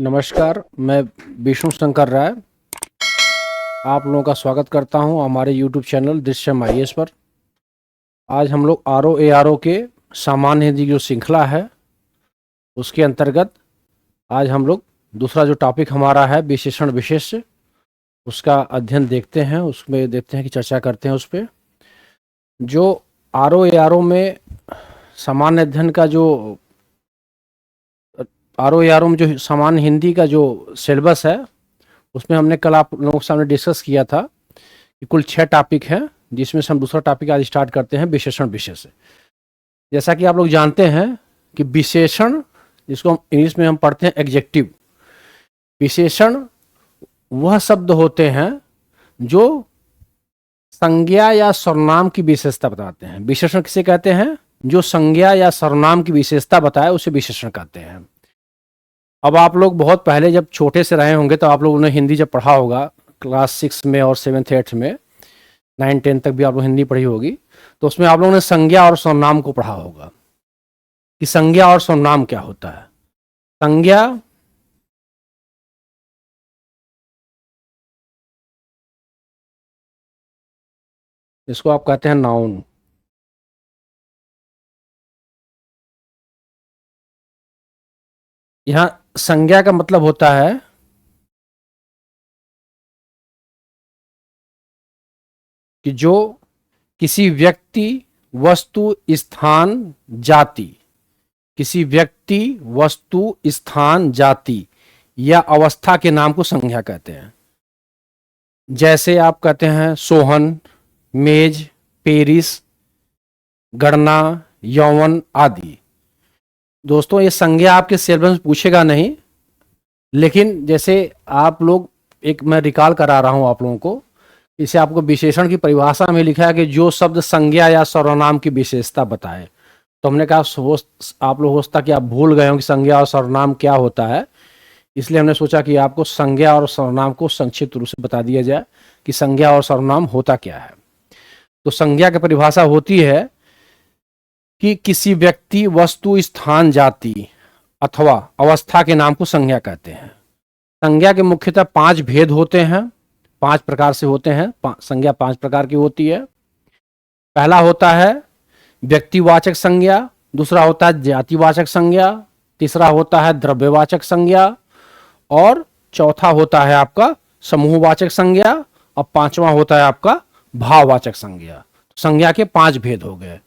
नमस्कार, मैं विष्णु शंकर राय आप लोगों का स्वागत करता हूं हमारे YouTube चैनल दृश्यम IAS पर। आज हम लोग RO के सामान्य हिंदी की जो श्रृंखला है उसके अंतर्गत आज हम लोग दूसरा जो टॉपिक हमारा है विशेषण विशेष्य, उसका अध्ययन देखते हैं, उसमें देखते हैं कि चर्चा करते हैं उस पर। जो RO में सामान्य अध्ययन का जो RO में जो सामान्य हिंदी का जो सिलेबस है उसमें हमने कल आप लोगों के सामने डिस्कस किया था कि कुल 6 टॉपिक हैं, जिसमें से हम दूसरा टॉपिक आज स्टार्ट करते हैं विशेषण विशेष्य। जैसा कि आप लोग जानते हैं कि विशेषण, जिसको हम इंग्लिश में हम पढ़ते हैं एडजेक्टिव, विशेषण वह शब्द होते हैं जो संज्ञा या सर्वनाम की विशेषता बताते हैं। विशेषण किसे कहते हैं? जो संज्ञा या सर्वनाम की विशेषता बताए उसे विशेषण कहते हैं। अब आप लोग बहुत पहले जब छोटे से रहे होंगे तो आप लोगों ने हिंदी जब पढ़ा होगा क्लास 6 में और 7th 8th में, 9 10 तक भी आप लोग हिंदी पढ़ी होगी, तो उसमें आप लोगों ने संज्ञा और सर्वनाम को पढ़ा होगा कि संज्ञा और सर्वनाम क्या होता है। संज्ञा इसको आप कहते हैं नाउन। यहां संज्ञा का मतलब होता है कि जो किसी व्यक्ति, वस्तु, स्थान, जाति, किसी व्यक्ति, वस्तु, स्थान, जाति या अवस्था के नाम को संज्ञा कहते हैं। जैसे आप कहते हैं सोहन, मेज, पेरिस, गणना, यौवन आदि। दोस्तों, ये संज्ञा आपके सिलेबस में पूछेगा नहीं, लेकिन जैसे आप लोग, एक मैं रिकॉल करा रहा हूं आप लोगों को, इसे आपको विशेषण की परिभाषा में लिखा है कि जो शब्द संज्ञा या सर्वनाम की विशेषता बताए। तो हमने कहा आप लोग हो सकता कि आप भूल गए हो कि संज्ञा और सर्वनाम क्या होता है, इसलिए हमने सोचा कि आपको संज्ञा और सर्वनाम को संक्षिप्त रूप से बता दिया जाए कि संज्ञा और सर्वनाम होता क्या है। तो संज्ञा की परिभाषा होती है कि किसी व्यक्ति, वस्तु, स्थान, जाति अथवा अवस्था के नाम को संज्ञा कहते हैं। संज्ञा के मुख्यतः 5 भेद होते हैं, 5 प्रकार से होते हैं। संज्ञा 5 प्रकार की होती है। पहला होता है व्यक्तिवाचक संज्ञा, दूसरा होता है जातिवाचक संज्ञा, तीसरा होता है द्रव्यवाचक संज्ञा और चौथा होता है आपका समूहवाचक संज्ञा और 5वां होता है आपका भाववाचक संज्ञा। संज्ञा के 5 भेद हो गए।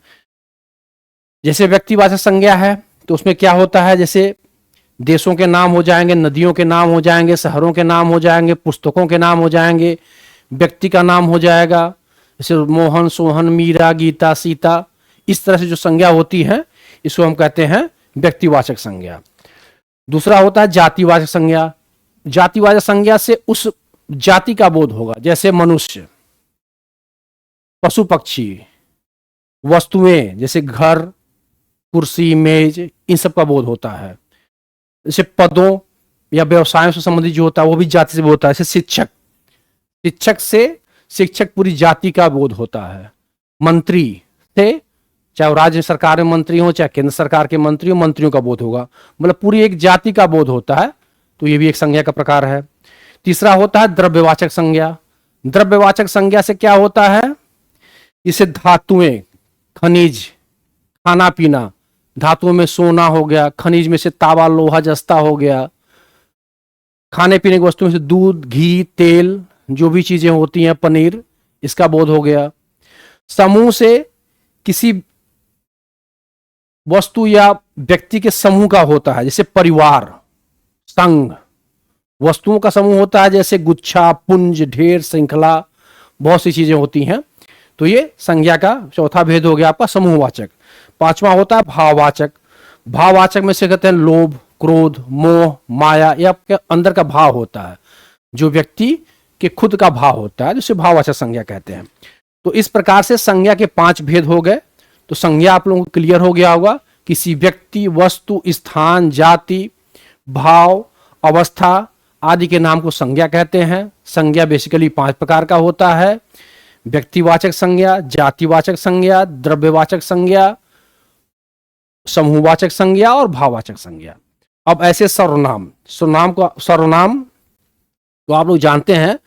जैसे व्यक्तिवाचक संज्ञा है तो उसमें क्या होता है, जैसे देशों के नाम हो जाएंगे, नदियों के नाम हो जाएंगे, शहरों के नाम हो जाएंगे, पुस्तकों के नाम हो जाएंगे, व्यक्ति का नाम हो जाएगा, जैसे मोहन, सोहन, मीरा, गीता, सीता। इस तरह से जो संज्ञा होती है इसको हम कहते हैं व्यक्तिवाचक संज्ञा। दूसरा होता है जातिवाचक संज्ञा। जातिवाचक संज्ञा से उस जाति का बोध होगा, जैसे मनुष्य, पशु पक्षी, वस्तुएं जैसे घर, कुर्सी, मेज, इन सब का बोध होता है। जैसे पदों या व्यवसायों से संबंधित जो होता है वो भी जाति से बोध होता है। जैसे शिक्षक, शिक्षक से शिक्षक पूरी जाति का बोध होता है। मंत्री से, चाहे वो राज्य सरकार में मंत्री हो चाहे केंद्र सरकार के मंत्री हो, मंत्रियों का बोध होगा, मतलब पूरी एक जाति का बोध होता है। तो ये भी एक संज्ञा का प्रकार है। तीसरा होता है द्रव्यवाचक संज्ञा। द्रव्यवाचक संज्ञा से क्या होता है, इसे धातुएं, खनिज, खाना पीना, धातुओं में सोना हो गया, खनिज में से तांबा, लोहा, जस्ता हो गया, खाने पीने की वस्तुओं में से दूध, घी, तेल, जो भी चीजें होती हैं, पनीर, इसका बोध हो गया। समूह से किसी वस्तु या व्यक्ति के समूह का होता है, जैसे परिवार, संघ। वस्तुओं का समूह होता है जैसे गुच्छा, पुंज, ढेर, श्रृंखला, बहुत सी चीजें होती हैं। तो ये संज्ञा का चौथा भेद हो गया आपका समूहवाचक। 5वां होता है भाववाचक। भाववाचक में से कहते हैं लोभ, क्रोध, मोह, माया, ये आपके अंदर का भाव होता है, जो व्यक्ति के खुद का भाव होता है, जिसे भाववाचक संज्ञा कहते हैं। तो इस प्रकार से संज्ञा के 5 भेद हो गए। तो संज्ञा आप लोगों को क्लियर हो गया होगा। किसी व्यक्ति, वस्तु, स्थान, जाति, भाव, अवस्था आदि के नाम को संज्ञा कहते हैं। संज्ञा बेसिकली 5 प्रकार का होता है: व्यक्तिवाचक संज्ञा, जातिवाचक संज्ञा, द्रव्यवाचक संज्ञा, समूहवाचक संज्ञा और भाववाचक संज्ञा। अब ऐसे सर्वनाम, सर्वनाम तो आप लोग जानते हैं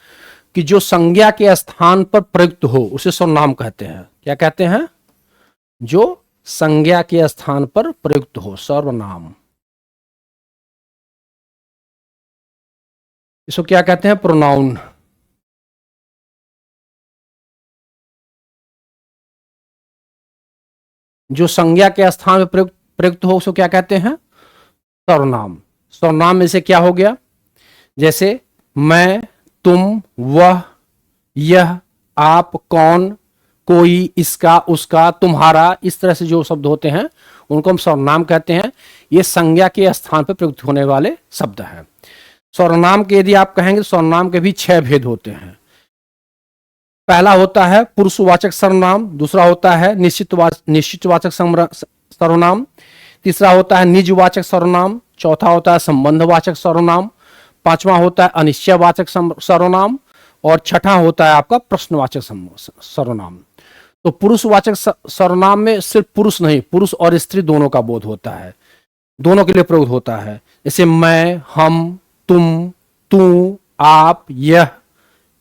कि जो संज्ञा के स्थान पर प्रयुक्त हो उसे सर्वनाम कहते हैं। क्या कहते हैं? जो संज्ञा के स्थान पर प्रयुक्त हो, सर्वनाम। इसको क्या कहते हैं? प्रोनाउन। जो संज्ञा के स्थान पर प्रयुक्त हो उसको क्या कहते हैं? सर्वनाम। सर्वनाम में से क्या हो गया? जैसे मैं, तुम, वह, यह, आप, कौन, कोई, इसका, उसका, तुम्हारा, इस तरह से जो शब्द होते हैं उनको हम सर्वनाम कहते हैं। ये संज्ञा के स्थान पर प्रयुक्त होने वाले शब्द हैं। सर्वनाम के यदि आप कहेंगे, सर्वनाम के भी 6 भेद होते हैं। पहला होता है पुरुषवाचक सर्वनाम, दूसरा होता है निश्चितवाचक सर्वनाम, तीसरा होता है निजवाचक सर्वनाम, चौथा होता है संबंधवाचक सर्वनाम, पांचवा होता है अनिश्चयवाचक सर्वनाम और छठा होता है आपका प्रश्नवाचक सर्वनाम। तो पुरुषवाचक सर्वनाम में सिर्फ पुरुष नहीं, पुरुष और स्त्री दोनों का बोध होता है, दोनों के लिए प्रयोग होता है। जैसे मैं, हम, तुम, तू, आप, यह,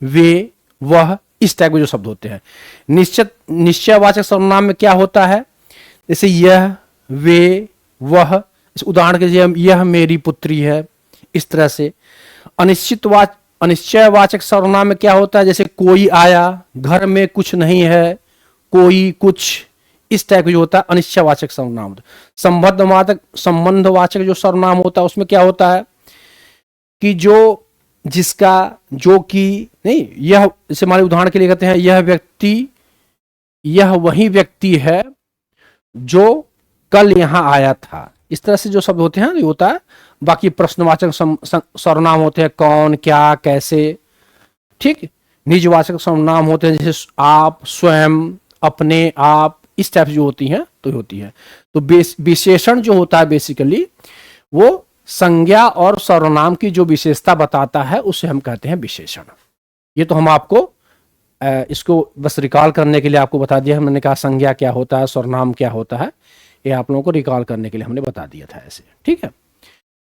वे, वह, इस टाइप के जो शब्द होते हैं। निश्चयवाचक सर्वनाम में क्या होता है? जैसे यह, वे, वह, इस उदाहरण के लिए यह मेरी पुत्री है, इस तरह से। अनिश्चयवाचक सर्वनाम में क्या होता है? जैसे कोई आया, घर में कुछ नहीं है, कोई, कुछ, इस टाइप जो होता है अनिश्चयवाचक सर्वनाम। संबंधवाचक जो सर्वनाम होता है उसमें क्या होता है कि जो, जिसका, जो कि, नहीं, यह, जैसे हमारे उदाहरण के लिए कहते हैं यह व्यक्ति, यह वही व्यक्ति है जो कल यहां आया था, इस तरह से जो शब्द होते हैं ये होता है। बाकी प्रश्नवाचक सर्वनाम होते हैं कौन, क्या, कैसे, ठीक। निजवाचक सर्वनाम होते हैं जैसे आप, स्वयं, अपने, आप, इस टाइप जो होती हैं तो होती है। तो विशेषण जो होता है बेसिकली वो संज्ञा और सर्वनाम की जो विशेषता बताता है उसे हम कहते हैं विशेषण। ये तो हम आपको इसको बस रिकॉल करने के लिए आपको बता दिया। हमने कहा संज्ञा क्या होता है, सर्वनाम क्या होता है, ये आप लोगों को रिकॉल करने के लिए हमने बता दिया था ऐसे, ठीक है।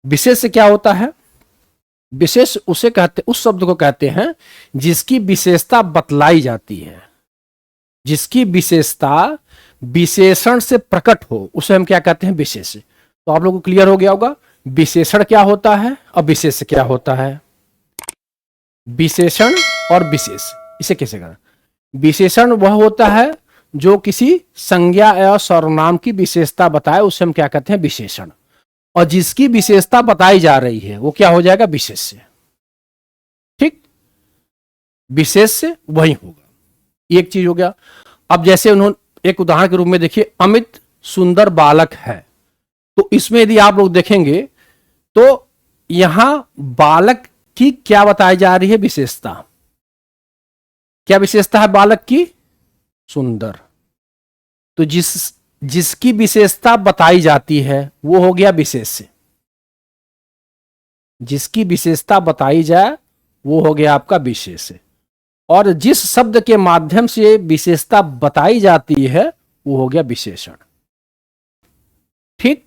विशेष से क्या होता है? विशेष उसे कहते, उस शब्द को कहते हैं जिसकी विशेषता बतलाई जाती है, जिसकी विशेषता विशेषण से प्रकट हो उसे हम क्या कहते हैं? विशेष। तो आप लोगों को क्लियर हो गया होगा विशेषण क्या होता है और विशेष क्या होता है। विशेषण और विशेष इसे कैसे करें? विशेषण वह होता है जो किसी संज्ञा या सर्वनाम की विशेषता बताए उसे हम क्या कहते हैं? विशेषण। और जिसकी विशेषता बताई जा रही है वो क्या हो जाएगा? विशेष्य, ठीक। विशेष्य वही होगा। एक चीज हो गया। अब जैसे उन्होंने एक उदाहरण के रूप में देखिए, अमित सुंदर बालक है, तो इसमें यदि आप लोग देखेंगे तो यहां बालक की क्या बताई जा रही है? विशेषता। क्या विशेषता है बालक की? सुंदर। तो जिसकी विशेषता बताई जाती है वो हो गया विशेष्य। जिसकी विशेषता बताई जाए वो हो गया आपका विशेष्य। और जिस शब्द के माध्यम से विशेषता बताई जाती है वो हो गया विशेषण, ठीक।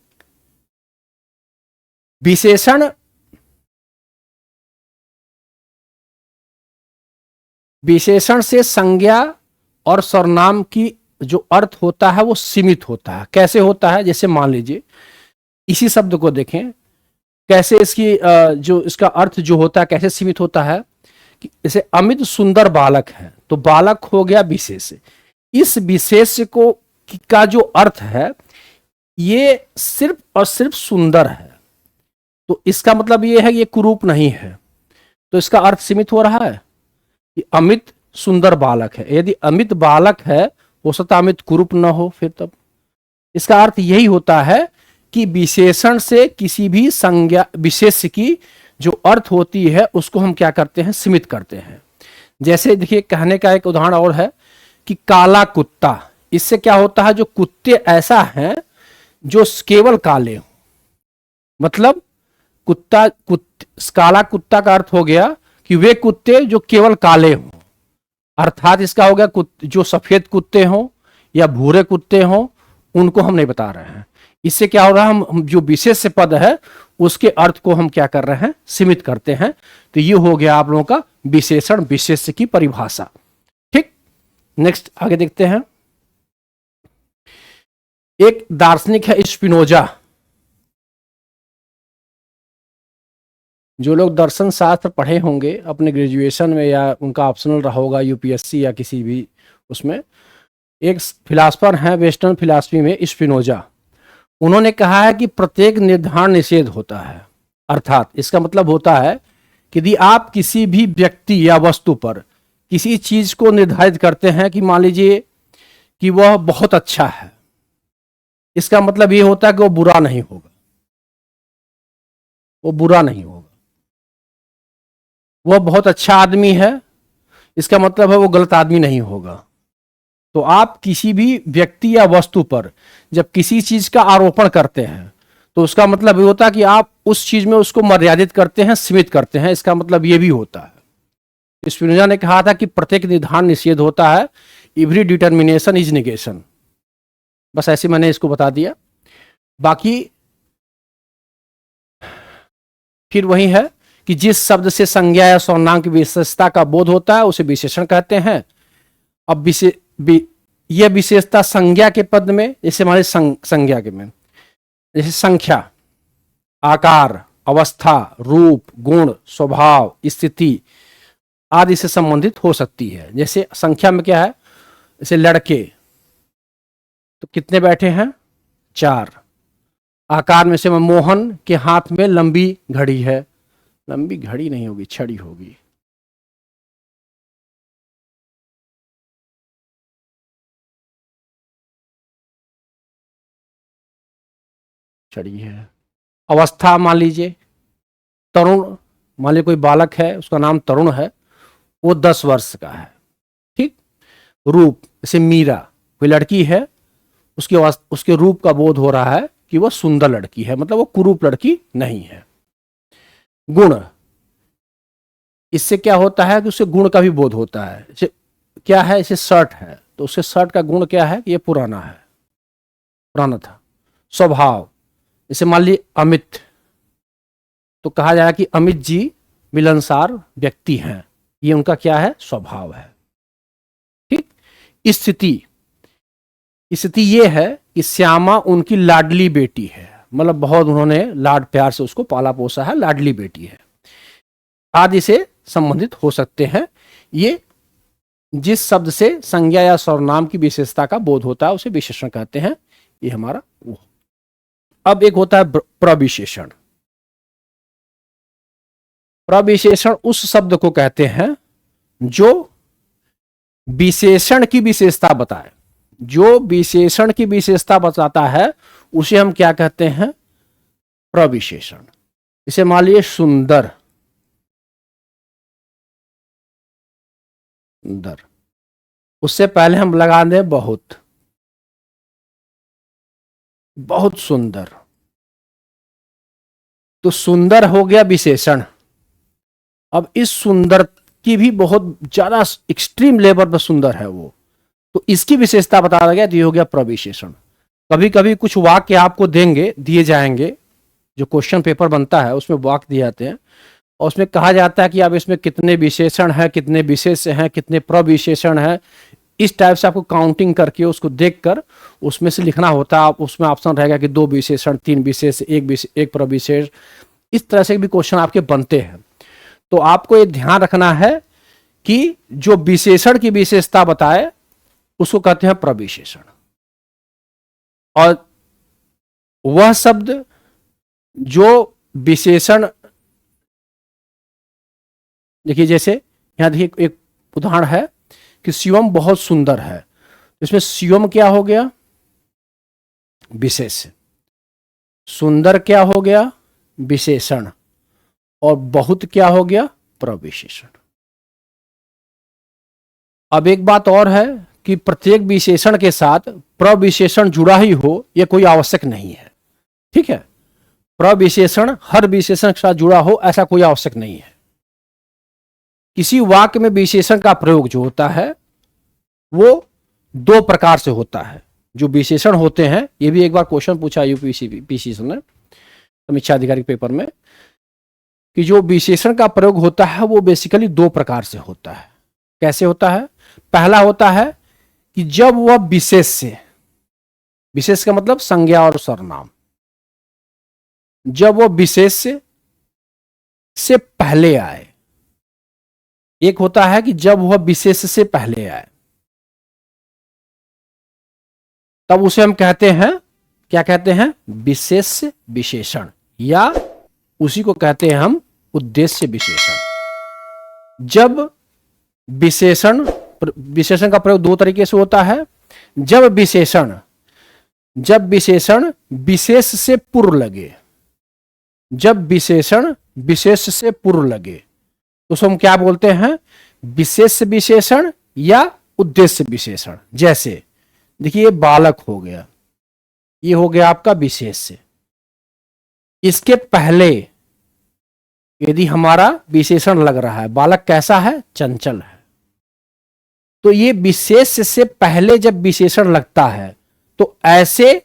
विशेषण विशेषण से संज्ञा और सर्वनाम की जो अर्थ होता है वो सीमित होता है। कैसे होता है? जैसे मान लीजिए इसी शब्द को देखें कैसे इसकी जो इसका अर्थ जो होता है कैसे सीमित होता है कि जैसे अमित सुंदर बालक है, तो बालक हो गया विशेष। इस विशेष को का जो अर्थ है ये सिर्फ और सिर्फ सुंदर है, तो इसका मतलब ये है कि ये कुरूप नहीं है, तो इसका अर्थ सीमित हो रहा है कि अमित सुंदर बालक है। यदि अमित बालक है हो सकता अमित कुरूप न हो, फिर तब इसका अर्थ यही होता है कि विशेषण से किसी भी संज्ञा विशेष की जो अर्थ होती है उसको हम क्या करते हैं? सीमित करते हैं। जैसे देखिए कहने का एक उदाहरण और है कि काला कुत्ता, इससे क्या होता है? जो कुत्ते ऐसा हैं जो केवल काले हो, मतलब काला कुत्ता का अर्थ हो गया कि वे कुत्ते जो केवल काले हों, अर्थात इसका हो गया जो सफेद कुत्ते हों या भूरे कुत्ते हों उनको हम नहीं बता रहे हैं। इससे क्या हो रहा है? हम जो विशेष पद है उसके अर्थ को हम क्या कर रहे हैं, सीमित करते हैं। तो ये हो गया आप लोगों का विशेषण विशेष्य की परिभाषा। ठीक, नेक्स्ट आगे देखते हैं। एक दार्शनिक है स्पिनोजा। जो लोग दर्शन शास्त्र पढ़े होंगे अपने ग्रेजुएशन में या उनका ऑप्शनल रहा होगा यूपीएससी या किसी भी उसमें, एक फिलासफर हैं वेस्टर्न फिलासफी में स्पिनोजा। उन्होंने कहा है कि प्रत्येक निर्धारण निषेध होता है। अर्थात इसका मतलब होता है कि यदि आप किसी भी व्यक्ति या वस्तु पर किसी चीज को निर्धारित करते हैं कि मान लीजिए कि वह बहुत अच्छा है, इसका मतलब ये होता है कि वो बुरा नहीं होगा, वो बुरा नहीं होगा। वह बहुत अच्छा आदमी है, इसका मतलब है वो गलत आदमी नहीं होगा। तो आप किसी भी व्यक्ति या वस्तु पर जब किसी चीज का आरोपण करते हैं तो उसका मतलब ये होता है कि आप उस चीज में उसको मर्यादित करते हैं, सीमित करते हैं। इसका मतलब ये भी होता है। स्पिनोजा ने कहा था कि प्रत्येक निर्धारण निषेध होता है, एवरी डिटर्मिनेशन इज निगेशन। बस ऐसे मैंने इसको बता दिया। बाकी फिर वही है कि जिस शब्द से संज्ञा या सर्वनाम की विशेषता का बोध होता है उसे विशेषण कहते हैं। अब यह विशेषता संज्ञा के पद में, जैसे हमारे संज्ञा के में जैसे संख्या, आकार, अवस्था, रूप, गुण, स्वभाव, स्थिति आदि से संबंधित हो सकती है। जैसे संख्या में क्या है, जैसे लड़के तो कितने बैठे हैं, 4। आकार में से मोहन के हाथ में लंबी घड़ी है, लंबी घड़ी नहीं होगी, छड़ी होगी। छड़ी है। अवस्था मान लीजिए तरुण, मान लीजिए कोई बालक है उसका नाम तरुण है, वो 10 वर्ष का है। ठीक। रूप, जैसे मीरा कोई लड़की है, उसके रूप का बोध हो रहा है कि वह सुंदर लड़की है, मतलब वो कुरूप लड़की नहीं है। गुण, इससे क्या होता है कि उससे गुण का भी बोध होता है। जैसे क्या है, इसे शर्ट है तो उसके शर्ट का गुण क्या है कि ये पुराना है, पुराना था। स्वभाव, जैसे मान लीजिए अमित, तो कहा जाए कि अमित जी मिलनसार व्यक्ति हैं, ये उनका क्या है, स्वभाव है। ठीक। स्थिति, स्थिति ये है कि श्यामा उनकी लाडली बेटी है, मतलब बहुत उन्होंने लाड प्यार से उसको पाला पोसा है, लाडली बेटी है आदि से संबंधित हो सकते हैं। ये जिस शब्द से संज्ञा या सर्वनाम की विशेषता का बोध होता है उसे विशेषण कहते हैं। ये हमारा वो। अब एक होता है प्रविशेषण। प्रविशेषण उस शब्द को कहते हैं जो विशेषण की विशेषता बताए, जो विशेषण की विशेषता बताता है उसे हम क्या कहते हैं, प्रविशेषण। इसे मान लीजिए सुंदर, सुंदर, उससे पहले हम लगा दें बहुत, बहुत सुंदर, तो सुंदर हो गया विशेषण। अब इस सुंदर की भी बहुत ज्यादा एक्सट्रीम लेवल पर सुंदर है वो, तो इसकी विशेषता बताया गया, तो ये हो गया प्रविशेषण। कभी कभी कुछ वाक्य आपको दिए जाएंगे, जो क्वेश्चन पेपर बनता है उसमें वाक्य दिए जाते हैं और उसमें कहा जाता है कि अब इसमें कितने विशेषण हैं, कितने विशेष हैं, कितने प्रविशेषण हैं। इस टाइप से आपको काउंटिंग करके उसको देखकर उसमें से लिखना होता है। उसमें ऑप्शन रहेगा कि 2 विशेषण, 3 विशेष, एक प्रविशेष। इस तरह से भी क्वेश्चन आपके बनते हैं। तो आपको ये ध्यान रखना है कि जो विशेषण की विशेषता बताए उसको कहते हैं प्रविशेषण। और वह शब्द जो विशेषण, देखिए जैसे यहां देखिए एक उदाहरण है कि शिवम बहुत सुंदर है, इसमें शिवम क्या हो गया, विशेष। सुंदर क्या हो गया, विशेषण। और बहुत क्या हो गया, प्रविशेषण। अब एक बात और है कि प्रत्येक विशेषण के साथ प्रविशेषण जुड़ा ही हो यह कोई आवश्यक नहीं है। ठीक है, प्रविशेषण हर विशेषण के साथ जुड़ा हो ऐसा कोई आवश्यक नहीं है। किसी वाक्य में विशेषण का प्रयोग जो होता है वो 2 प्रकार से होता है। जो विशेषण होते हैं, ये भी एक बार क्वेश्चन पूछा यूपीएससी ने, समीक्षा अधिकारी के पेपर में, कि जो विशेषण का प्रयोग होता है वो बेसिकली दो प्रकार से होता है। कैसे होता है? पहला होता है कि जब वह विशेष से, विशेष का मतलब संज्ञा और सर्वनाम, जब वह विशेष से पहले आए। एक होता है कि जब वह विशेष से पहले आए, तब उसे हम कहते हैं, क्या कहते हैं? विशेष विशेषण, या उसी को कहते हैं हम उद्देश्य विशेषण। जब विशेषण का प्रयोग दो तरीके से होता है। जब विशेषण विशेष से पूर्व लगे, जब विशेषण विशेष से पूर्व लगे तो उसको हम क्या बोलते हैं? विशेष विशेषण या उद्देश्य विशेषण। जैसे देखिए, ये बालक हो गया, ये हो गया आपका विशेष से। इसके पहले यदि हमारा विशेषण लग रहा है, बालक कैसा है? चंचल है, तो ये विशेष से पहले जब विशेषण लगता है तो ऐसे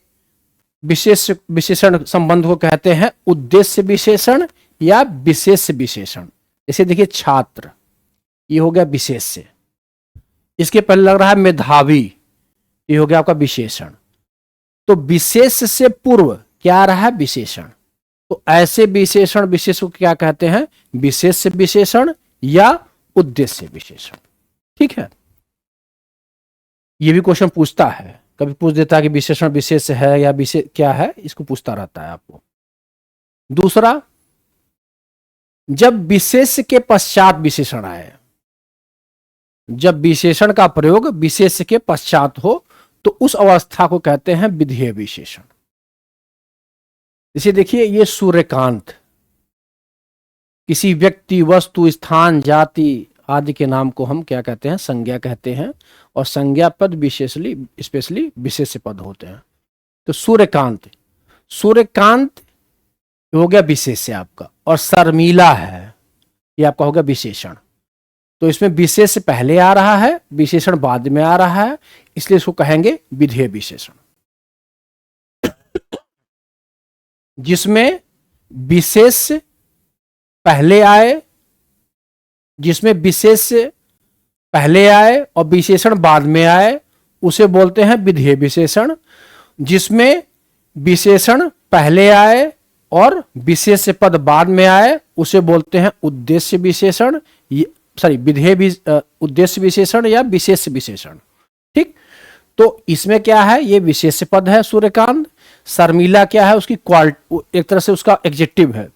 विशेषण संबंध को कहते हैं उद्देश्य विशेषण या विशेष विशेषण। जैसे देखिए, छात्र, ये हो गया विशेष से। इसके पहले लग रहा है मेधावी, ये हो गया आपका विशेषण। तो विशेष से पूर्व क्या आ रहा है? विशेषण। तो ऐसे विशेषण विशेष को क्या कहते हैं? विशेष विशेषण या उद्देश्य विशेषण। ठीक है, ये भी क्वेश्चन पूछता है, कभी पूछ देता है कि विशेषण विशेष है या विशेष क्या है, इसको पूछता रहता है आपको। दूसरा, जब विशेष के पश्चात विशेषण आए, जब विशेषण का प्रयोग विशेष के पश्चात हो तो उस अवस्था को कहते हैं विधेय विशेषण। जैसे देखिए, ये सूर्यकांत किसी व्यक्ति, वस्तु, स्थान, जाति आदि के नाम को हम क्या कहते हैं? संज्ञा कहते हैं, और संज्ञा पद स्पेशली विशेष पद होते हैं। तो सूर्यकांत हो गया विशेष से आपका, और शर्मिला है, ये आपका हो गया विशेषण। तो इसमें विशेष से पहले आ रहा है, विशेषण बाद में आ रहा है, इसलिए इसको कहेंगे विधेय विशेषण। जिसमें विशेष पहले आए, जिसमें विशेष पहले आए और विशेषण बाद में आए, उसे बोलते हैं विधेय विशेषण। जिसमें विशेषण पहले आए और विशेष पद बाद में आए, उसे बोलते हैं उद्देश्य विशेषण, उद्देश्य विशेषण या विशेष विशेषण। ठीक, तो इसमें क्या है? ये विशेष पद है सूर्यकांत। शर्मिला क्या है? उसकी क्वालिटी, एक तरह से उसका एडजेक्टिव है।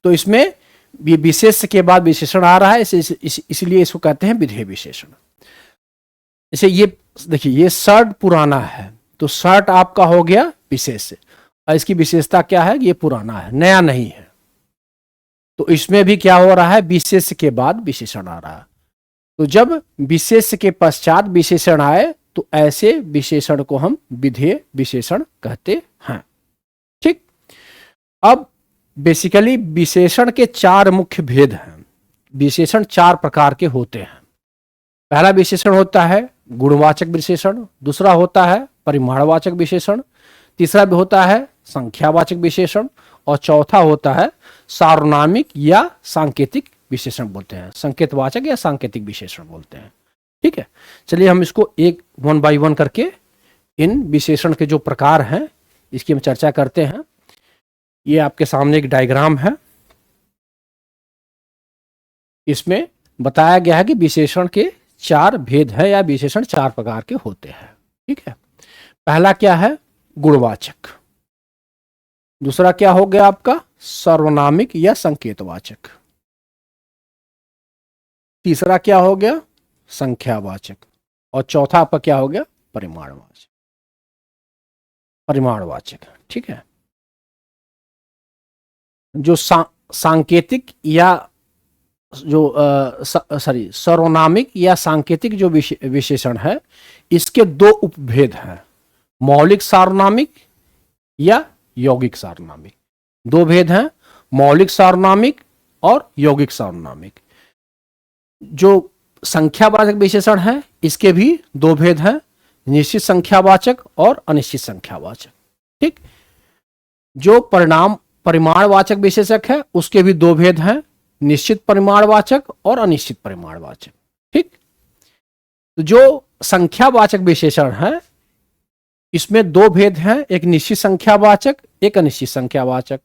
तो इसमें ये विशेष के बाद विशेषण आ रहा है, इसलिए इसको कहते हैं विधेय विशेषण। जैसे ये देखिए, ये शर्ट पुराना है, तो शर्ट आपका हो गया विशेष, और इसकी विशेषता क्या है? ये पुराना है, नया नहीं है। तो इसमें भी क्या हो रहा है? विशेष के बाद विशेषण आ रहा है। तो जब विशेष के पश्चात विशेषण आए तो ऐसे विशेषण को हम विधेय विशेषण कहते हैं। ठीक, अब बेसिकली विशेषण के चार मुख्य भेद हैं। विशेषण चार प्रकार के होते हैं। पहला विशेषण होता है गुणवाचक विशेषण, दूसरा होता है परिमाणवाचक विशेषण, तीसरा भी होता है संख्यावाचक विशेषण, और चौथा होता है सार्वनामिक या सांकेतिक विशेषण बोलते हैं, संकेतवाचक या सांकेतिक विशेषण बोलते हैं। ठीक है, चलिए हम इसको एक 1 बाय 1 करके इन विशेषण के जो प्रकार हैं इसकी हम चर्चा करते हैं। ये आपके सामने एक डायग्राम है, इसमें बताया गया है कि विशेषण के चार भेद है या विशेषण चार प्रकार के होते हैं। ठीक है, पहला क्या है? गुणवाचक। दूसरा क्या हो गया आपका? सार्वनामिक या संकेतवाचक। तीसरा क्या हो गया? संख्यावाचक। और चौथा आपका क्या हो गया? परिमाणवाचक। ठीक है, जो सांकेतिक या जो सार्वनामिक या सांकेतिक जो विशेषण है, इसके दो उपभेद हैं, मौलिक सार्वनामिक या यौगिक सार्वनामिक। दो भेद हैं, मौलिक सार्वनामिक और यौगिक सार्वनामिक। जो संख्यावाचक विशेषण है इसके भी दो भेद हैं, निश्चित संख्यावाचक और अनिश्चित संख्यावाचक। ठीक, जो परिमाणवाचक विशेषक है उसके भी दो भेद हैं, निश्चित परिमाणवाचक और अनिश्चित परिमाणवाचक। ठीक, तो जो संख्यावाचक विशेषण है इसमें दो भेद हैं, एक निश्चित संख्यावाचक, एक अनिश्चित संख्यावाचक।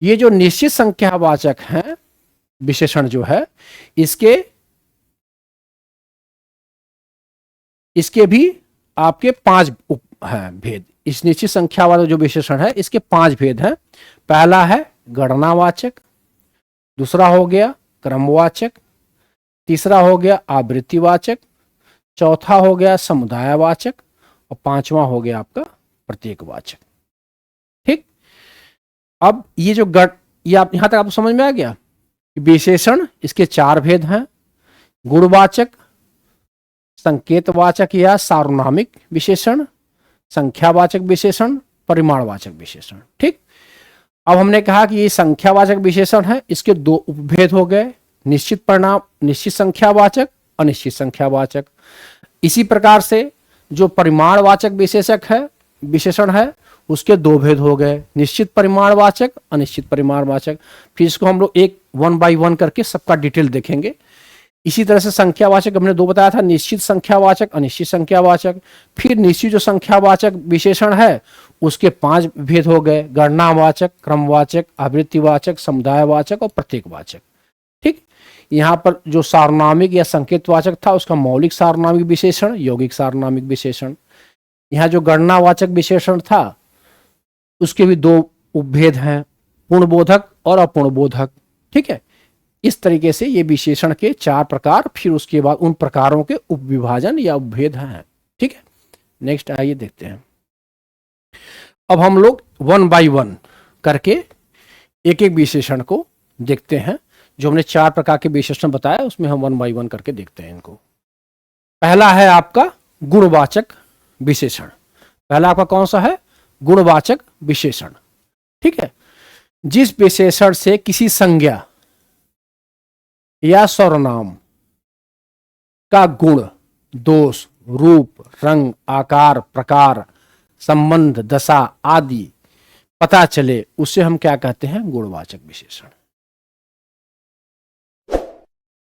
ये जो निश्चित संख्यावाचक है विशेषण जो है इसके भी आपके 5 हैं भेद। इस निश्चित संख्या वाला जो विशेषण है इसके 5 भेद हैं। पहला है गणनावाचक, दूसरा हो गया क्रमवाचक, तीसरा हो गया आवृत्तिवाचक, चौथा हो गया समुदायवाचक और पांचवा हो गया आपका प्रत्येकवाचक। ठीक, अब ये जो ये आप यहां तक आपको समझ में आ गया। विशेषण इसके 4 भेद हैं, गुणवाचक, संकेतवाचक या सार्वनामिक विशेषण, संख्यावाचक विशेषण, परिमाणवाचक विशेषण। ठीक, अब हमने कहा कि ये संख्यावाचक विशेषण है, इसके 2 उपभेद हो गए, निश्चित परिणाम, निश्चित संख्यावाचक, अनिश्चित संख्यावाचक। इसी प्रकार से जो परिमाणवाचक विशेषण है उसके 2 भेद हो गए, निश्चित परिमाणवाचक, अनिश्चित परिमाणवाचक। फिर इसको हम लोग एक 1 बाय 1 करके सबका डिटेल देखेंगे। इसी तरह से संख्यावाचक हमने 2 बताया था, निश्चित संख्यावाचक, अनिश्चित संख्यावाचक। फिर निश्चित जो संख्यावाचक विशेषण है उसके 5 भेद हो गए, गणनावाचक, क्रमवाचक, आवृत्तिवाचक, समुदायवाचक और प्रत्येकवाचक। ठीक, यहाँ पर जो सार्वनामिक या संकेतवाचक था उसका मौलिक सार्वनामिक विशेषण, यौगिक सार्वनामिक विशेषण। यहाँ जो गणनावाचक विशेषण था उसके भी 2 उपभेद हैं, पूर्णबोधक और अपूर्णबोधक। ठीक है, इस तरीके से ये विशेषण के 4 प्रकार, फिर उसके बाद उन प्रकारों के उपविभाजन या उपभेद हैं। ठीक है, नेक्स्ट आइए देखते हैं। अब हम लोग 1 बाय 1 करके एक एक विशेषण को देखते हैं। जो हमने 4 प्रकार के विशेषण बताया उसमें हम 1 बाय 1 करके देखते हैं इनको। पहला है आपका गुणवाचक विशेषण। पहला आपका कौन सा है? गुणवाचक विशेषण। ठीक है, जिस विशेषण से किसी संज्ञा या सर्वनाम का गुण, दोष, रूप, रंग, आकार, प्रकार, संबंध, दशा आदि पता चले उसे हम क्या कहते हैं? गुणवाचक विशेषण।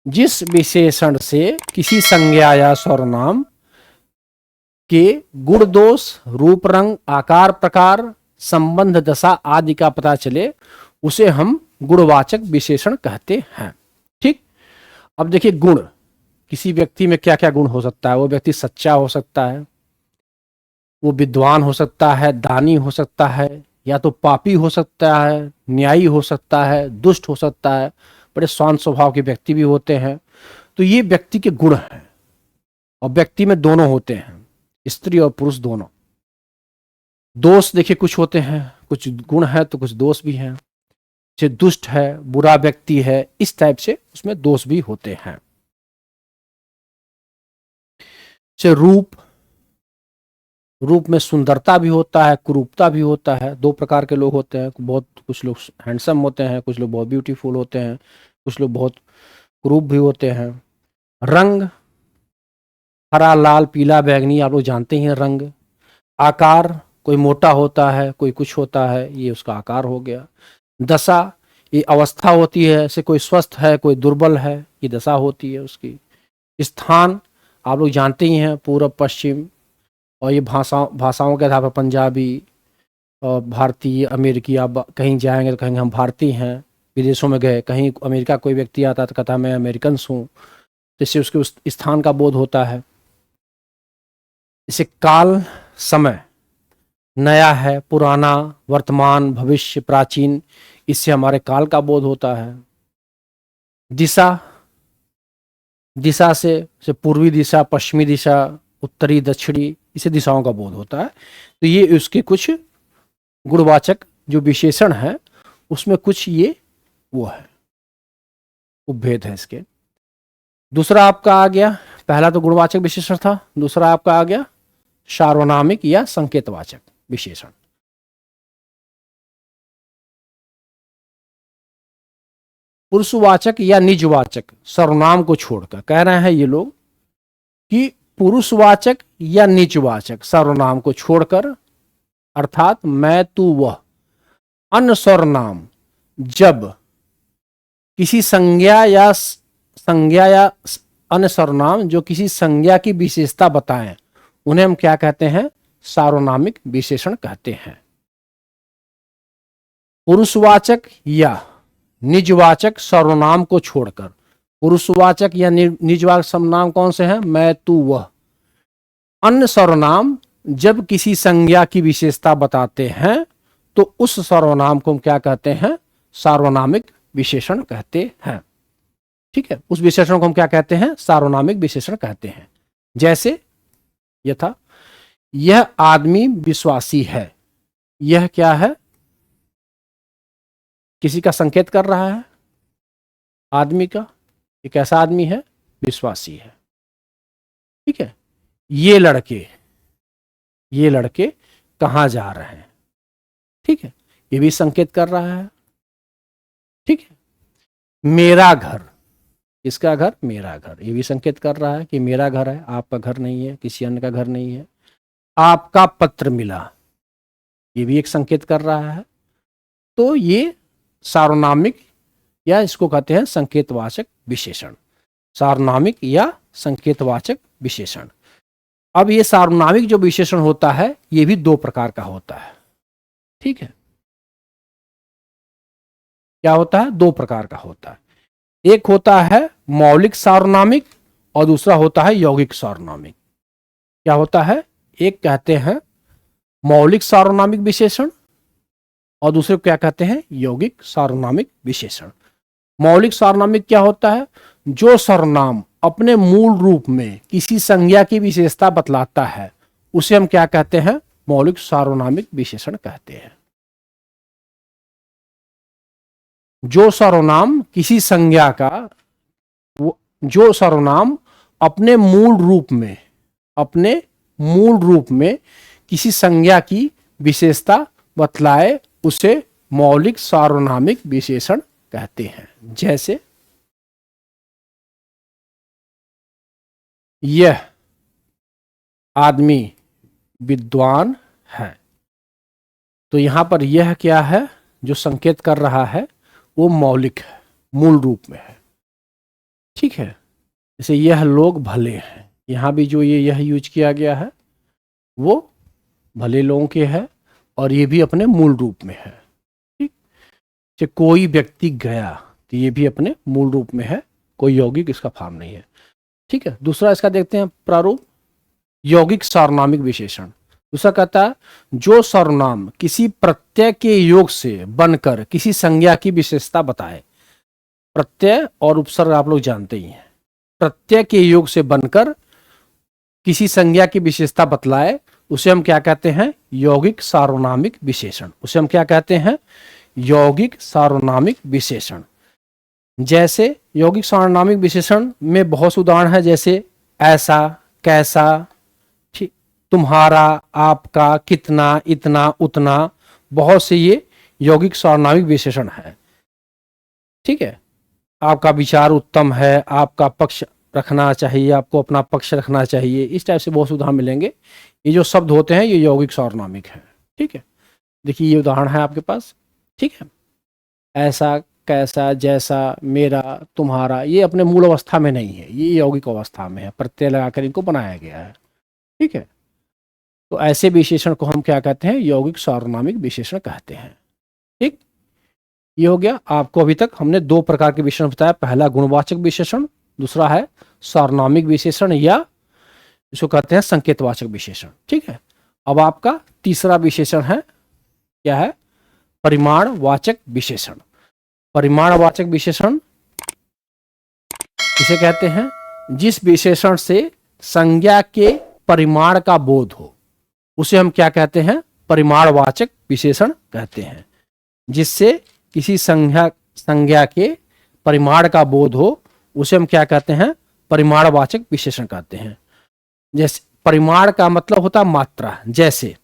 जिस विशेषण से किसी संज्ञा या सर्वनाम के गुण, दोष, रूप, रंग, आकार, प्रकार, संबंध, दशा आदि का पता चले उसे हम गुणवाचक विशेषण कहते हैं। ठीक, अब देखिए गुण, किसी व्यक्ति में क्या क्या गुण हो सकता है? वो व्यक्ति सच्चा हो सकता है, वो विद्वान हो सकता है, दानी हो सकता है, या तो पापी हो सकता है, न्यायी हो सकता है, दुष्ट हो सकता है, बड़े शांत स्वभाव के व्यक्ति भी होते हैं। तो ये व्यक्ति के गुण हैं, और व्यक्ति में दोनों होते हैं, स्त्री और पुरुष दोनों। दोष देखिए कुछ होते हैं, कुछ गुण है तो कुछ दोष भी हैं। जैसे दुष्ट है, बुरा व्यक्ति है, इस टाइप से उसमें दोष भी होते हैं। जैसे रूप, रूप में सुंदरता भी होता है, कुरूपता भी होता है। 2 प्रकार के लोग होते हैं, बहुत कुछ लोग हैंडसम होते हैं, कुछ लोग बहुत ब्यूटीफुल होते हैं, कुछ लोग बहुत कुरूप भी होते हैं। रंग, हरा, लाल, पीला, बैंगनी, आप लोग जानते हैं रंग। आकार, कोई मोटा होता है, कोई कुछ होता है, ये उसका आकार हो गया। दशा, ये अवस्था होती है, जैसे कोई स्वस्थ है, कोई दुर्बल है, ये दशा होती है उसकी। स्थान, आप लोग जानते ही हैं, पूर्व, पश्चिम, और ये भाषाओं के आधार पर पंजाबी और भारतीय, अमेरिकी। आप कहीं जाएंगे तो कहेंगे हम भारतीय हैं। विदेशों में गए, कहीं अमेरिका कोई व्यक्ति आता तो कहता मैं अमेरिकन हूँ, जिससे उसके उस स्थान का बोध होता है। इसे काल, समय, नया है, पुराना, वर्तमान, भविष्य, प्राचीन, इससे हमारे काल का बोध होता है। दिशा, दिशा से पूर्वी दिशा, पश्चिमी दिशा, उत्तरी, दक्षिणी, इसे दिशाओं का बोध होता है। तो ये उसके कुछ गुणवाचक जो विशेषण है उसमें कुछ ये वो है, उपभेद है इसके। दूसरा आपका आ गया, पहला तो गुणवाचक विशेषण था, दूसरा आपका आ गया सार्वनामिक या संकेतवाचक विशेषण। पुरुषवाचक या निजवाचक सर्वनाम को छोड़कर कह रहे हैं ये लोग कि पुरुषवाचक या निजवाचक सर्वनाम को छोड़कर, अर्थात मैं, तू, वह अन्य सर्वनाम जब किसी संज्ञा या अन्य सर्वनाम जो किसी संज्ञा की विशेषता बताएं उन्हें हम क्या कहते हैं? सार्वनामिक विशेषण कहते हैं। पुरुषवाचक या निजवाचक सर्वनाम को छोड़कर, पुरुषवाचक या निजवाचक सर्वनाम कौन से हैं? मैं, तू, वह। अन्य सर्वनाम जब किसी संज्ञा की विशेषता बताते हैं तो उस सर्वनाम को हम क्या कहते हैं? सार्वनामिक विशेषण कहते हैं। ठीक है, उस विशेषण को हम क्या कहते हैं? सार्वनामिक विशेषण कहते हैं। जैसे यथा, यह आदमी विश्वासी है। यह क्या है? किसी का संकेत कर रहा है, आदमी का। एक कैसा आदमी है? विश्वासी है। ठीक है, ये लड़के कहां जा रहे हैं? ठीक है, ये भी संकेत कर रहा है। ठीक है, मेरा घर, इसका घर, मेरा घर, ये भी संकेत कर रहा है कि मेरा घर है, आपका घर नहीं है, किसी अन्य का घर नहीं है। आपका पत्र मिला, ये भी एक संकेत कर रहा है। तो ये सार्वनामिक या इसको कहते हैं संकेतवाचक विशेषण। सार्वनामिक या संकेतवाचक विशेषण। अब ये सार्वनामिक जो विशेषण होता है ये भी दो प्रकार का होता है। ठीक है, क्या होता है? दो प्रकार का होता है। एक होता है मौलिक सार्वनामिक और दूसरा होता है यौगिक सार्वनामिक। क्या होता है? एक कहते हैं मौलिक सार्वनामिक विशेषण और दूसरे को क्या कहते हैं? यौगिक सार्वनामिक विशेषण। मौलिक सार्वनामिक क्या होता है? जो सर्वनाम अपने मूल रूप में किसी संज्ञा की विशेषता बतलाता है उसे हम क्या कहते हैं? मौलिक सार्वनामिक विशेषण कहते हैं। जो सर्वनाम किसी संज्ञा का, जो सर्वनाम अपने मूल रूप में किसी संज्ञा की विशेषता बतलाए उसे मौलिक सार्वनामिक विशेषण कहते हैं। जैसे यह आदमी विद्वान है। तो यहां पर यह क्या है जो संकेत कर रहा है? वो मौलिक है, मूल रूप में है। ठीक है, जैसे यह लोग भले हैं, यहां भी जो यह यूज किया गया है वो भले लोगों के है और ये भी अपने मूल रूप में है। ठीक, जैसे कोई व्यक्ति गया तो ये भी अपने मूल रूप में है, कोई यौगिक इसका फॉर्म नहीं है। ठीक है, दूसरा इसका देखते हैं प्रारूप, यौगिक सार्वनामिक विशेषण। दूसरा कहता है जो सर्वनाम किसी प्रत्यय के योग से बनकर किसी संज्ञा की विशेषता बताए। प्रत्यय और उपसर्ग आप लोग जानते ही हैं। प्रत्यय के योग से बनकर किसी संज्ञा की विशेषता बतलाए उसे हम क्या कहते हैं? यौगिक सार्वनामिक विशेषण। उसे हम क्या कहते हैं? यौगिक सार्वनामिक विशेषण। जैसे यौगिक सार्वनामिक विशेषण में बहुत से उदाहरण है, जैसे ऐसा, कैसा, तुम्हारा, आपका, कितना, इतना, उतना, बहुत से ये यौगिक सार्वनामिक विशेषण है। ठीक है, आपका विचार उत्तम है, आपका पक्ष रखना चाहिए, आपको अपना पक्ष रखना चाहिए, इस टाइप से बहुत से उदाहरण मिलेंगे। ये जो शब्द होते हैं ये यौगिक सार्वनामिक है। ठीक है, देखिए ये उदाहरण है आपके पास। ठीक है, ऐसा, कैसा, जैसा, मेरा, तुम्हारा, ये अपने मूल अवस्था में नहीं है, ये यौगिक अवस्था में है, प्रत्यय लगाकर इनको बनाया गया है। ठीक है, तो ऐसे विशेषण को हम क्या कहते हैं? यौगिक सार्वनामिक विशेषण कहते हैं। ठीक, ये हो गया। आपको अभी तक हमने दो प्रकार के विशेषण बताया, पहला गुणवाचक विशेषण, दूसरा है सार्वनामिक विशेषण या इसको कहते हैं संकेतवाचक विशेषण। ठीक है, अब आपका तीसरा विशेषण है, क्या है? परिमाणवाचक विशेषण। परिमाणवाचक विशेषण इसे कहते हैं जिस विशेषण से संज्ञा के परिमाण का बोध हो उसे हम क्या कहते हैं? परिमाणवाचक विशेषण कहते हैं। जिससे किसी संज्ञा के परिमाण का बोध हो उसे हम क्या कहते हैं? परिमाणवाचक विशेषण कहते हैं। जैसे परिमाण का मतलब होता है मात्रा। जैसे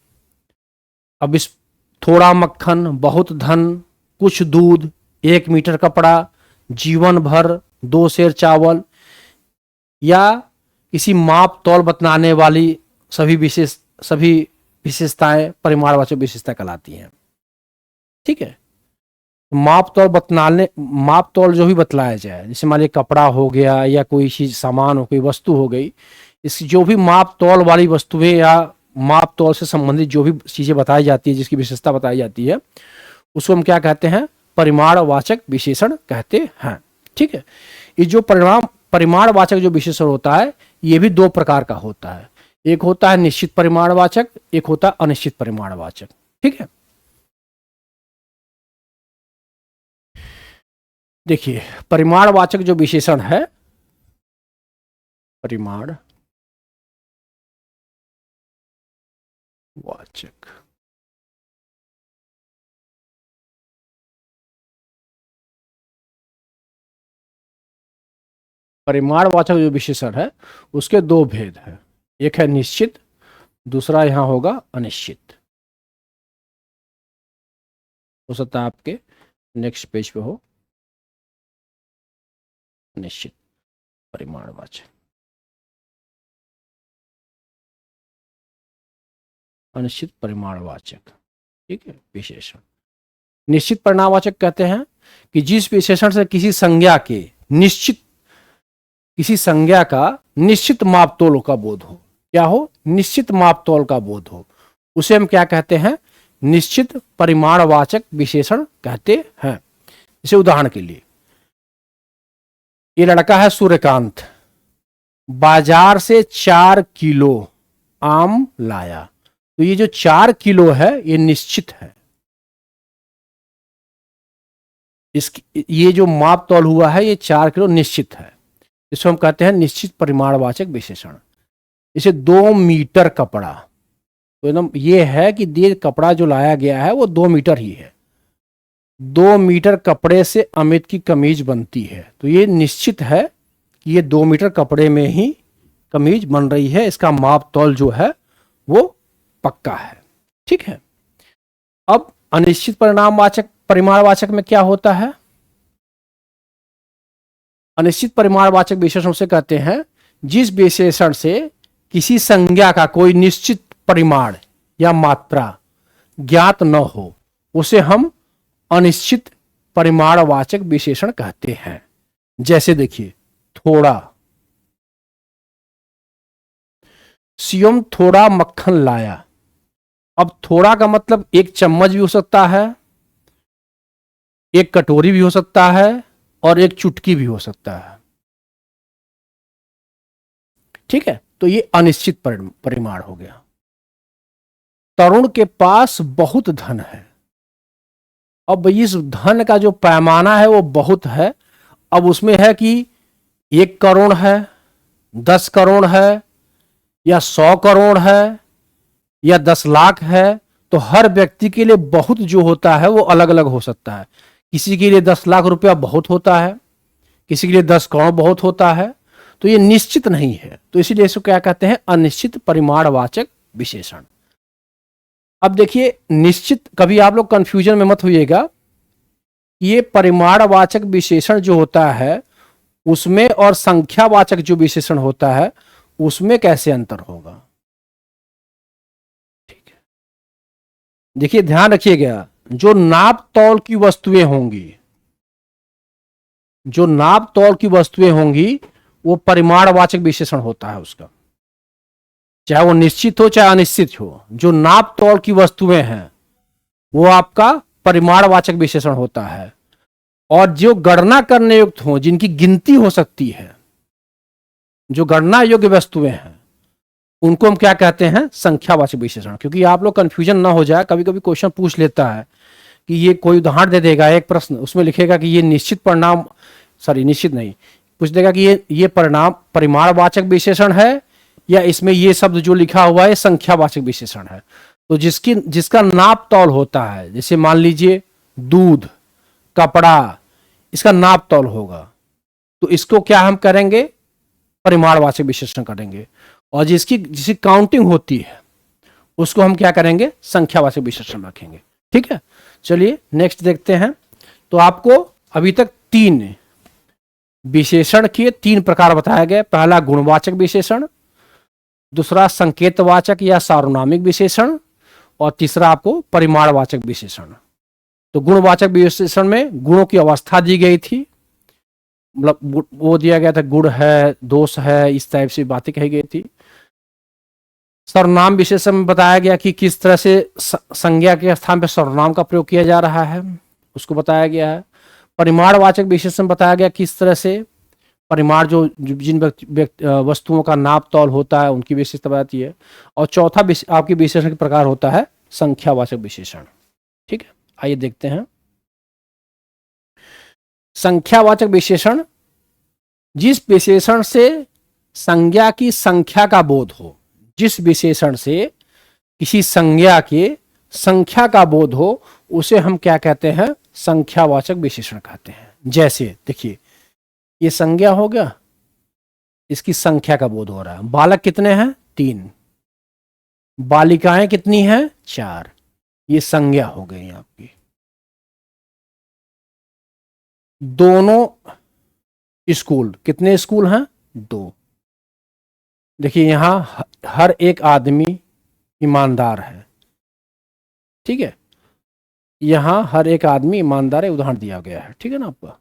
अब इस थोड़ा मक्खन, बहुत धन, कुछ दूध, 1 मीटर कपड़ा, जीवन भर, 2 सेर चावल, या किसी माप तौल बतलाने वाली सभी विशेषताएं परिमाणवाचक विशेषता कहलाती हैं। ठीक है, माप तौल बतलाने, माप तौल जो भी बतलाया जाए, जैसे मान लीजिए कपड़ा हो गया या कोई चीज सामान हो, कोई वस्तु हो गई, इस जो भी माप तौल वाली वस्तुएं या माप तौल से संबंधित जो भी चीजें बताई जाती है, जिसकी विशेषता बताई जाती है, उसको हम क्या कहते हैं? परिमाणवाचक विशेषण कहते हैं। ठीक है। ये जो परिमाणवाचक जो विशेषण होता है, ये भी दो प्रकार का होता है। एक होता है निश्चित परिमाणवाचक, एक होता है अनिश्चित परिमाणवाचक। ठीक है। देखिए, परिमाणवाचक जो विशेषण है, परिमाणवाचक, परिमाणवाचक जो विशेषण है उसके दो भेद हैं। एक है निश्चित, दूसरा यहां होगा अनिश्चित। हो सकता है आपके नेक्स्ट पेज पे हो निश्चित परिमाणवाचक, अनिश्चित परिमाणवाचक। ठीक है। विशेषण निश्चित परिमाणवाचक कहते हैं कि जिस विशेषण से किसी संज्ञा का निश्चित मापतोल का बोध हो। क्या हो? निश्चित मापतोल का बोध हो, उसे हम क्या कहते हैं? निश्चित परिमाणवाचक विशेषण कहते हैं। जैसे उदाहरण के लिए, ये लड़का है सूर्यकांत, बाजार से 4 किलो आम लाया। तो ये जो 4 किलो है ये निश्चित है। ये जो माप तौल हुआ है ये 4 किलो निश्चित है। इसको हम कहते हैं निश्चित परिमाणवाचक विशेषण। इसे 2 मीटर कपड़ा, तो एकदम ये है कि ये कपड़ा जो लाया गया है वो 2 मीटर ही है। 2 मीटर कपड़े से अमित की कमीज बनती है। तो ये निश्चित है कि ये 2 मीटर कपड़े में ही कमीज बन रही है। इसका माप तौल जो है वो पक्का है। ठीक है। अब अनिश्चित परिमाणवाचक में क्या होता है? अनिश्चित परिमाणवाचक विशेषण से कहते हैं जिस विशेषण से किसी संज्ञा का कोई निश्चित परिमाण या मात्रा ज्ञात न हो, उसे हम अनिश्चित परिमाणवाचक विशेषण कहते हैं। जैसे देखिए, थोड़ा, शिवम थोड़ा मक्खन लाया। अब थोड़ा का मतलब 1 चम्मच भी हो सकता है, 1 कटोरी भी हो सकता है और 1 चुटकी भी हो सकता है। ठीक है। तो ये अनिश्चित परिमाण हो गया। तरुण के पास बहुत धन है। अब इस धन का जो पैमाना है वो बहुत है। अब उसमें है कि 1 करोड़ है, 10 करोड़ है, या 100 करोड़ है, या 10 लाख है। तो हर व्यक्ति के लिए बहुत जो होता है वो अलग अलग हो सकता है। किसी के लिए 10 लाख रुपया बहुत होता है, किसी के लिए 10 करोड़ बहुत होता है। तो ये निश्चित नहीं है। तो इसीलिए इसको क्या कहते हैं? अनिश्चित परिमाणवाचक विशेषण। अब देखिए, निश्चित, कभी आप लोग कंफ्यूजन में मत होइएगा। ये परिमाणवाचक विशेषण जो होता है उसमें और संख्यावाचक जो विशेषण होता है उसमें कैसे अंतर होगा। ठीक है। देखिए, ध्यान रखिएगा, जो नाप तौल की वस्तुएं होंगी, जो नाप तौल की वस्तुएं होंगी वो परिमाणवाचक विशेषण होता है उसका, चाहे वो निश्चित हो चाहे अनिश्चित हो। जो नाप तौल की वस्तुएं हैं वो आपका परिमाणवाचक विशेषण होता है। और जो गणना करने युक्त हो, जिनकी गिनती हो सकती है, जो गणना योग्य वस्तुएं हैं, उनको हम क्या कहते हैं? संख्यावाचक विशेषण। क्योंकि आप लोग कंफ्यूजन ना हो जाए, कभी कभी क्वेश्चन पूछ लेता है कि ये कोई उदाहरण दे देगा, एक प्रश्न, उसमें लिखेगा कि ये निश्चित परिणाम, सॉरी निश्चित नहीं, पूछ देगा कि ये परिणाम परिमाणवाचक विशेषण है या इसमें ये शब्द जो लिखा हुआ है संख्यावाचक विशेषण है। तो जिसका नाप तौल होता है, जैसे मान लीजिए दूध, कपड़ा, इसका नाप तौल होगा, तो इसको क्या हम करेंगे? परिमाणवाचक विशेषण करेंगे। और जिसकी काउंटिंग होती है उसको हम क्या करेंगे? संख्यावाचक विशेषण रखेंगे। ठीक है। चलिए नेक्स्ट देखते हैं। तो आपको अभी तक 3 विशेषण के 3 प्रकार बताया गया। पहला गुणवाचक विशेषण, दूसरा संकेतवाचक या सार्वनामिक विशेषण, और तीसरा आपको परिमाणवाचक विशेषण। तो गुणवाचक विशेषण में गुणों की अवस्था दी गई थी, मतलब वो दिया गया था गुण है, दोष है, इस टाइप से बातें कही गई थी। सर्वनाम विशेषण में बताया गया कि किस तरह से संज्ञा के स्थान पर सर्वनाम का प्रयोग किया जा रहा है, उसको बताया गया है। परिमाणवाचक विशेषण बताया गया किस तरह से परिमाण जो जिन वस्तुओं का नाप तौल होता है उनकी विशेषता बताती है। और चौथा आपकी विशेषण के प्रकार होता है संख्यावाचक विशेषण। ठीक है, आइए देखते हैं। संख्यावाचक विशेषण, जिस विशेषण से संज्ञा की संख्या का बोध हो, जिस विशेषण से किसी संज्ञा के संख्या का बोध हो, उसे हम क्या कहते हैं? संख्यावाचक विशेषण कहते हैं। जैसे देखिए, ये संज्ञा हो गया, इसकी संख्या का बोध हो रहा है। बालक कितने हैं? 3। बालिकाएं कितनी हैं? 4। ये संज्ञा हो गई आपकी। दोनों स्कूल, कितने स्कूल हैं? 2। देखिए यहां हर एक आदमी ईमानदार है। ठीक है, यहां हर एक आदमी ईमानदार है, उदाहरण दिया गया है। ठीक है ना आपका।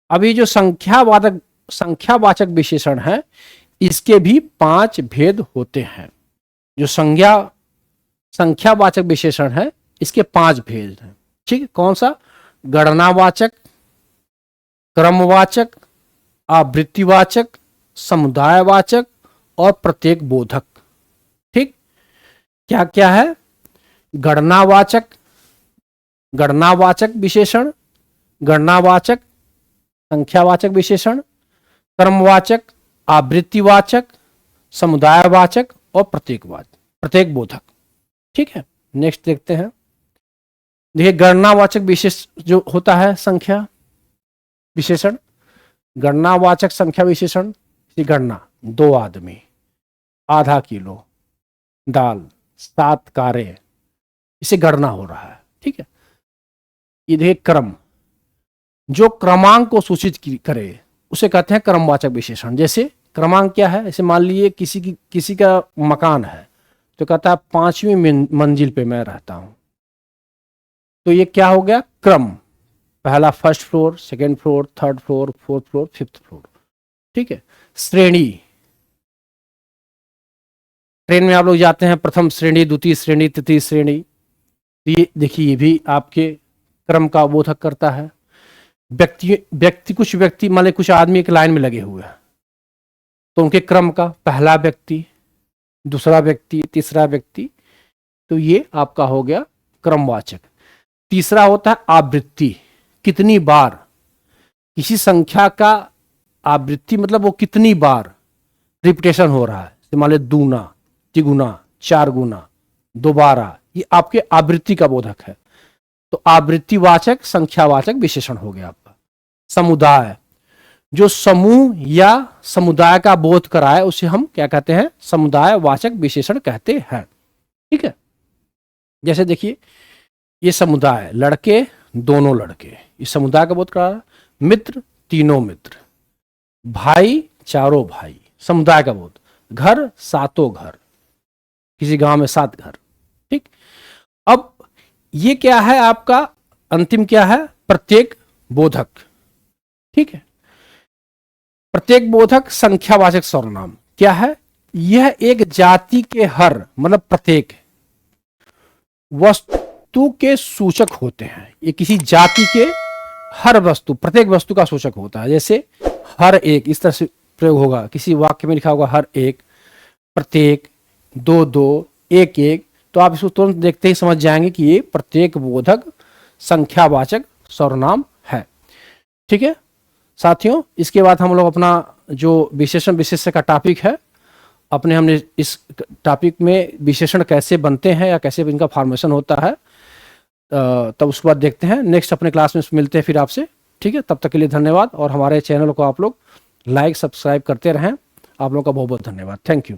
अभी जो संख्यावाचक विशेषण है, इसके भी 5 भेद होते हैं। जो संख्यावाचक विशेषण है, इसके 5 भेद हैं। ठीक है, कौन सा? गणनावाचक, क्रमवाचक, आवृत्तिवाचक, समुदायवाचक और प्रत्येक बोधक। ठीक, क्या क्या है? गणनावाचक विशेषण, गणनावाचक संख्यावाचक विशेषण, क्रमवाचक, आवृत्तिवाचक, समुदायवाचक और प्रत्येक बोधक। ठीक है, नेक्स्ट देखते हैं। देखिए, गणनावाचक विशेष जो होता है संख्या विशेषण, गणनावाचक संख्या विशेषण की गणना, 2 आदमी, आधा किलो दाल, 7 कारें, इसे गणना हो रहा है। ठीक है, ये देखिए क्रम, जो क्रमांक को सूचित करे उसे कहते हैं क्रमवाचक विशेषण। जैसे क्रमांक क्या है? जैसे मान लीजिए किसी का मकान है, तो कहता है 5वीं मंजिल पे मैं रहता हूं, तो ये क्या हो गया? क्रम। पहला first floor, second floor, third floor, fourth floor, fifth floor. ठीक है। श्रेणी, ट्रेन में आप लोग जाते हैं, प्रथम श्रेणी, द्वितीय श्रेणी, तृतीय श्रेणी, ये देखिए ये भी आपके क्रम का बोधक करता है। कुछ व्यक्ति मान कुछ आदमी एक लाइन में लगे हुए हैं, तो उनके क्रम का पहला व्यक्ति, दूसरा व्यक्ति, तीसरा व्यक्ति, तो ये आपका हो गया क्रमवाचक। तीसरा होता है आवृत्ति, कितनी बार किसी संख्या का आवृत्ति, मतलब वो कितनी बार रिपीटेशन हो रहा है। मान लो 2 3 4 दोबारा, ये आपके आवृत्ति का बोधक है। तो आवृत्तिवाचक संख्यावाचक विशेषण हो गया आपका। समुदाय, जो समूह या समुदाय का बोध कराए उसे हम क्या कहते हैं? समुदायवाचक विशेषण कहते हैं। ठीक है, जैसे देखिए ये समुदाय, लड़के, दोनों लड़के, इस समुदाय का बोध करा रहा। मित्र, तीनों मित्र, भाई, चारों भाई, समुदाय का बोध। घर, 7 घर, किसी गांव में 7 घर। ठीक, अब ये क्या है आपका? अंतिम क्या है? प्रत्येक बोधक। ठीक है, प्रत्येक बोधक संख्यावाचक सर्वनाम क्या है? यह एक जाति के हर, मतलब प्रत्येक वस्तु के सूचक होते हैं। ये किसी जाति के हर वस्तु, प्रत्येक वस्तु का सूचक होता है। जैसे हर एक, इस तरह से प्रयोग होगा, किसी वाक्य में लिखा होगा हर एक, प्रत्येक, 2 1 1, तो आप इसको तुरंत देखते ही समझ जाएंगे कि ये प्रत्येक बोधक संख्यावाचक सर्वनाम है। ठीक है साथियों, इसके बाद हम लोग अपना जो विशेषण विशेष्य का टॉपिक है, हमने इस टॉपिक में विशेषण कैसे बनते हैं या कैसे इनका फॉर्मेशन होता है, तब उसके बाद देखते हैं। नेक्स्ट अपने क्लास में मिलते हैं फिर आपसे। ठीक है, तब तक के लिए धन्यवाद, और हमारे चैनल को आप लोग लाइक सब्सक्राइब करते रहें। आप लोगों का बहुत बहुत धन्यवाद। Thank you.